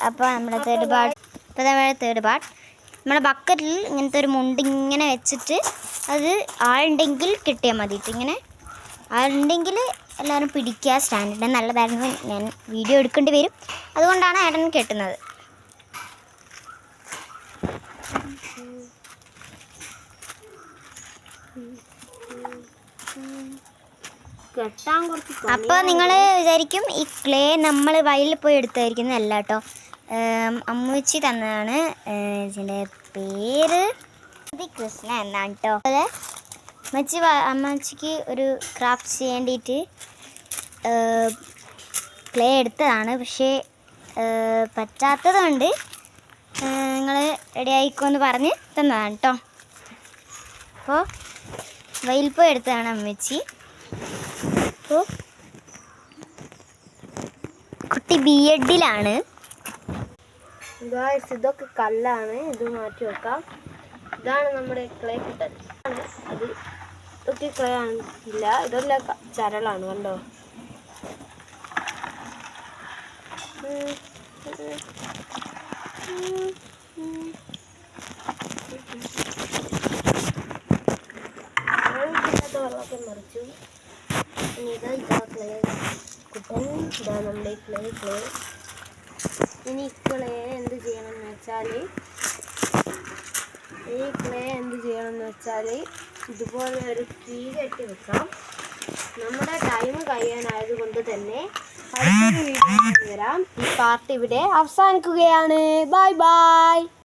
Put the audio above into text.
അപ്പോൾ നമ്മുടെ third part നമ്മുടെ ബക്കറ്റിൽ ഇങ്ങനത്തെ ഒരു മുണ്ട് ഇങ്ങനെ വെച്ചിട്ട് അത് ആളുണ്ടെങ്കിൽ കിട്ടിയാൽ മതിയിട്ട് ഇങ്ങനെ ആളുണ്ടെങ്കിൽ എല്ലാവരും പിടിക്കുക. സ്റ്റാൻഡേർഡ് നല്ലതായിരുന്നു. ഞാൻ വീഡിയോ എടുക്കേണ്ടി വരും, അതുകൊണ്ടാണ് ഏട്ടൻ കെട്ടുന്നത്. അപ്പോൾ നിങ്ങൾ വിചാരിക്കും ഈ ക്ലേ നമ്മൾ വയലിൽ പോയി എടുത്തായിരിക്കുന്നതല്ല കേട്ടോ, അമ്മൂച്ചി തന്നതാണ്. ഇതിൻ്റെ പേര് കൃഷ്ണ എന്നാണ് കേട്ടോ. അമ്മച്ചിക്ക് ഒരു ക്രാഫ്റ്റ് ചെയ്യേണ്ടിയിട്ട് ക്ലേ എടുത്തതാണ്. പക്ഷേ പറ്റാത്തത് കൊണ്ട് നിങ്ങൾ റെഡി ആയിക്കോന്ന് പറഞ്ഞ് തന്നതാണ് കേട്ടോ. അപ്പോൾ വയലിൽ പോയി എടുത്തതാണ് അമ്മച്ചി. അപ്പോൾ കുട്ടി B.Edലാണ്. ഇതൊക്കെ കല്ലാണ്, ഇത് മാറ്റി വെക്കാം. ഇതാണ് നമ്മുടെ ക്ലേ കിട്ടൽ. അത് ഇതൊക്കെ ക്ലേ ആണില്ല, ഇതെല്ലാം ചരളാണ് കണ്ടോ. വെള്ളമൊക്കെ മറിച്ചു. ഇനി ഇതാ ക്ലേ കുട്ടൻ, ഇതാ നമ്മുടെ ക്ലേ. ഇനി ക്ലേ എന്ത് ചെയ്യണമെന്ന് വെച്ചാൽ ഇതുപോലെ ഒരു തീ കെട്ടി വെക്കാം. നമ്മുടെ ടൈം കഴിയാനായത് കൊണ്ട് തന്നെ അടുത്തൊരു വീഡിയോ വരാം. ഈ പാർട്ട് ഇവിടെ അവസാനിക്കുകയാണ്. Bye bye.